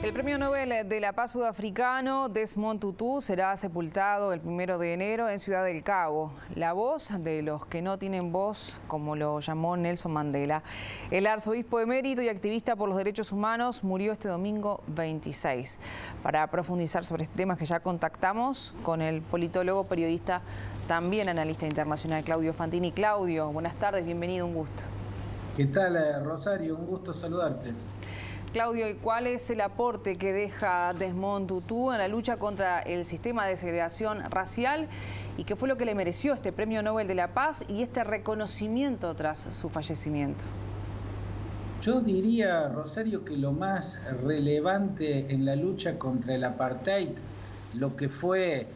El Premio Nobel de la Paz sudafricano Desmond Tutu será sepultado el 1 de enero en Ciudad del Cabo. La voz de los que no tienen voz, como lo llamó Nelson Mandela. El arzobispo emérito y activista por los derechos humanos murió este domingo 26. Para profundizar sobre este tema que ya contactamos con el politólogo, periodista, también analista internacional Claudio Fantini. Claudio, buenas tardes, bienvenido, un gusto. ¿Qué tal, Rosario? Un gusto saludarte. Claudio, ¿y cuál es el aporte que deja Desmond Tutu en la lucha contra el sistema de segregación racial y qué fue lo que le mereció este Premio Nobel de la Paz y este reconocimiento tras su fallecimiento? Yo diría, Rosario, que lo más relevante en la lucha contra el apartheid, lo que fue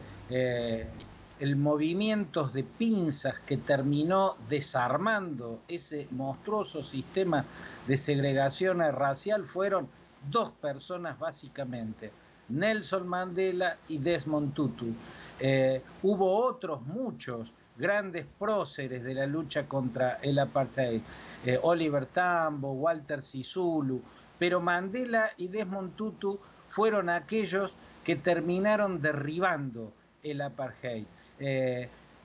el movimiento de pinzas que terminó desarmando ese monstruoso sistema de segregación racial, fueron dos personas básicamente, Nelson Mandela y Desmond Tutu. Hubo otros muchos grandes próceres de la lucha contra el apartheid, Oliver Tambo, Walter Sisulu, pero Mandela y Desmond Tutu fueron aquellos que terminaron derribando el apartheid.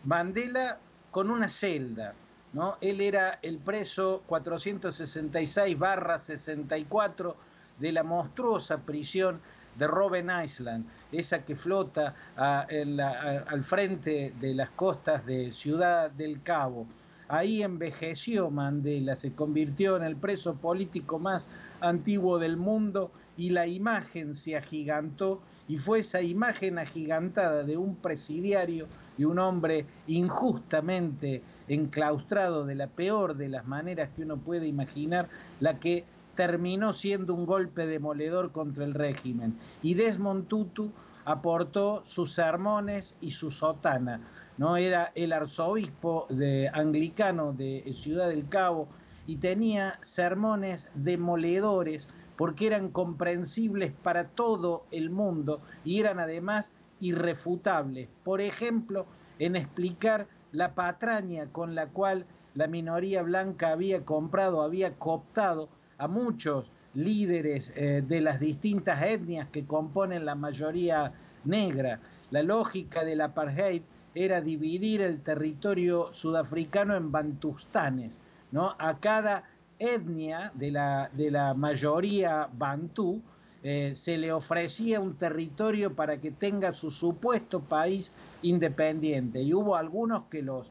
Mandela con una celda, ¿no? Él era el preso 466/64 de la monstruosa prisión de Robben Island, esa que flota al frente de las costas de Ciudad del Cabo. Ahí envejeció Mandela, se convirtió en el preso político más antiguo del mundo y la imagen se agigantó, y fue esa imagen agigantada de un presidiario y un hombre injustamente enclaustrado de la peor de las maneras que uno puede imaginar, la que terminó siendo un golpe demoledor contra el régimen. Y Desmond Tutu aportó sus sermones y su sotana, ¿no? Era el arzobispo anglicano de Ciudad del Cabo y tenía sermones demoledores porque eran comprensibles para todo el mundo y eran además irrefutables. Por ejemplo, en explicar la patraña con la cual la minoría blanca había cooptado a muchos líderes de las distintas etnias que componen la mayoría negra. La lógica del apartheid era dividir el territorio sudafricano en bantustanes, ¿no? A cada etnia de la mayoría bantú se le ofrecía un territorio para que tenga su supuesto país independiente, y hubo algunos que lo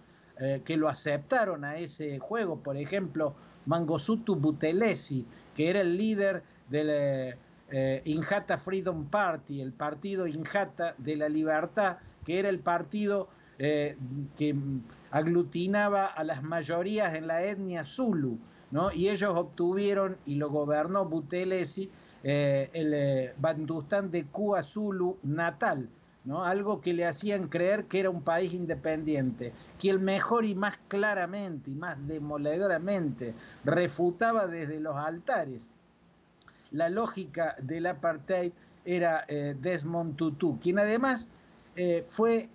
aceptaron a ese juego. Por ejemplo, Mangosuthu Buthelezi, que era el líder del Inkatha Freedom Party, el partido Inkatha de la libertad, que era el partido que aglutinaba a las mayorías en la etnia Zulu, ¿no? Y ellos obtuvieron, y lo gobernó Buthelezi, el Bantustán de KwaZulu Natal, ¿no? Algo que le hacían creer que era un país independiente. Quien mejor y más claramente y más demoledoramente refutaba desde los altares la lógica del apartheid era Desmond Tutu, quien además fue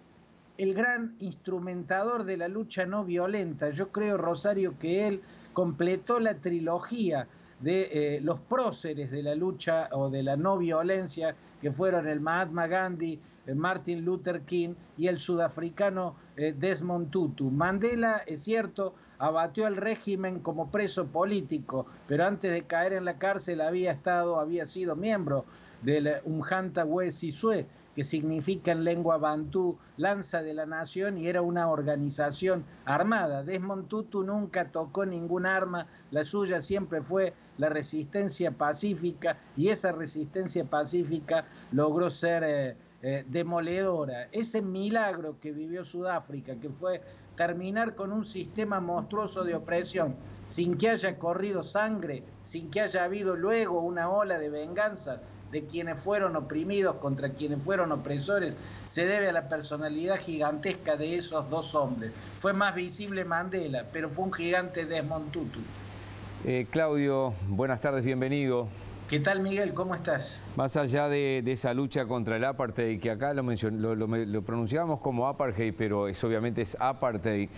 el gran instrumentador de la lucha no violenta. Yo creo, Rosario, que él completó la trilogía de los próceres de la lucha o de la no violencia, que fueron el Mahatma Gandhi, Martin Luther King y el sudafricano Desmond Tutu. Mandela, es cierto, abatió al régimen como preso político, pero antes de caer en la cárcel había sido miembro del Umkhonto we Sizwe, que significa en lengua bantú lanza de la nación, y era una organización armada. Desmond Tutu nunca tocó ningún arma, la suya siempre fue la resistencia pacífica, y esa resistencia pacífica logró ser demoledora. Ese milagro que vivió Sudáfrica, que fue terminar con un sistema monstruoso de opresión, sin que haya corrido sangre, sin que haya habido luego una ola de venganzas de quienes fueron oprimidos contra quienes fueron opresores, se debe a la personalidad gigantesca de esos dos hombres. Fue más visible Mandela, pero fue un gigante Desmond Tutu. Claudio, buenas tardes, bienvenido. ¿Qué tal, Miguel? ¿Cómo estás? Más allá de esa lucha contra el apartheid, que acá lo pronunciábamos como apartheid, pero obviamente es apartheid,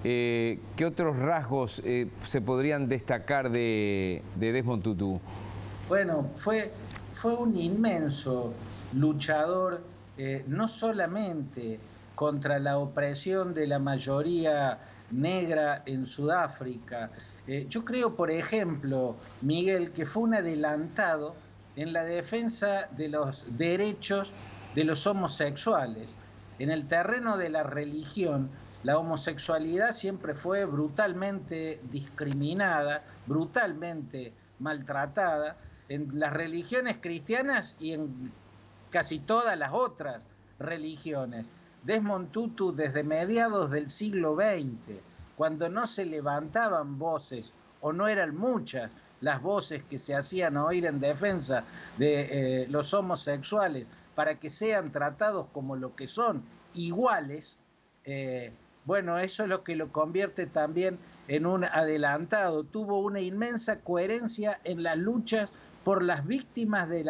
¿qué otros rasgos se podrían destacar de Desmond Tutu? Bueno, fue fue un inmenso luchador, no solamente contra la opresión de la mayoría negra en Sudáfrica. Yo creo, por ejemplo, Miguel, que fue un adelantado en la defensa de los derechos de los homosexuales. En el terreno de la religión, la homosexualidad siempre fue brutalmente discriminada, brutalmente maltratada en las religiones cristianas y en casi todas las otras religiones. Desmond Tutu, desde mediados del siglo XX, cuando no se levantaban voces, o no eran muchas las voces que se hacían oír en defensa de los homosexuales para que sean tratados como lo que son, iguales, bueno, eso es lo que lo convierte también en un adelantado. Tuvo una inmensa coherencia en las luchas por las víctimas de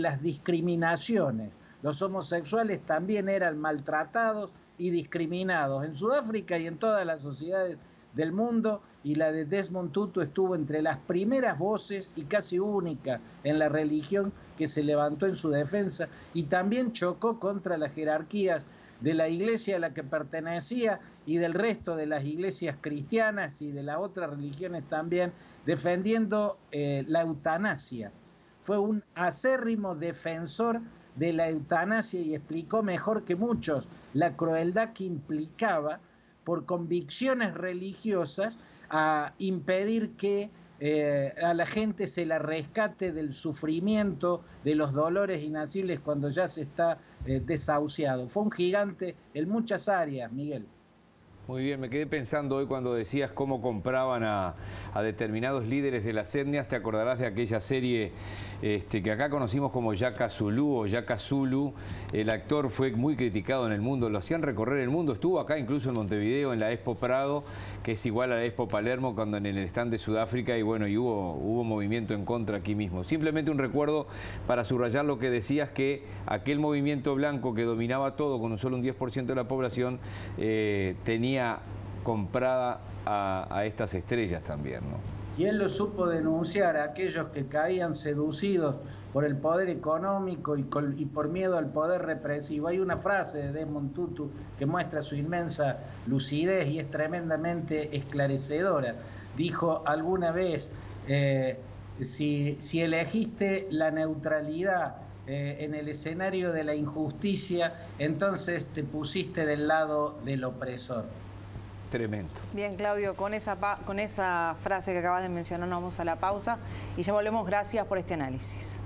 las discriminaciones. Los homosexuales también eran maltratados y discriminados en Sudáfrica y en todas las sociedades del mundo, y la de Desmond Tutu estuvo entre las primeras voces y casi única en la religión que se levantó en su defensa, y también chocó contra las jerarquías de la iglesia a la que pertenecía y del resto de las iglesias cristianas y de las otras religiones también, defendiendo la eutanasia. Fue un acérrimo defensor de la eutanasia y explicó mejor que muchos la crueldad que implicaba, por convicciones religiosas, a impedir que a la gente se la rescate del sufrimiento, de los dolores inasibles cuando ya se está desahuciado. Fue un gigante en muchas áreas, Miguel. Muy bien, me quedé pensando hoy cuando decías cómo compraban a determinados líderes de las etnias. Te acordarás de aquella serie que acá conocimos como Yaka Zulu o Yaka Zulu. El actor fue muy criticado en el mundo, lo hacían recorrer el mundo. Estuvo acá incluso en Montevideo, en la Expo Prado, que es igual a la Expo Palermo, cuando en el stand de Sudáfrica, y bueno, y hubo movimiento en contra aquí mismo. Simplemente un recuerdo para subrayar lo que decías, que aquel movimiento blanco que dominaba todo con solo un 10% de la población tenía comprada a estas estrellas también, ¿no? Y él lo supo denunciar a aquellos que caían seducidos por el poder económico y por miedo al poder represivo. Hay una frase de Desmond Tutu que muestra su inmensa lucidez y es tremendamente esclarecedora. Dijo alguna vez, si elegiste la neutralidad en el escenario de la injusticia, entonces te pusiste del lado del opresor. Tremendo. Bien, Claudio, con esa frase que acabas de mencionar nos vamos a la pausa y ya volvemos. Gracias por este análisis.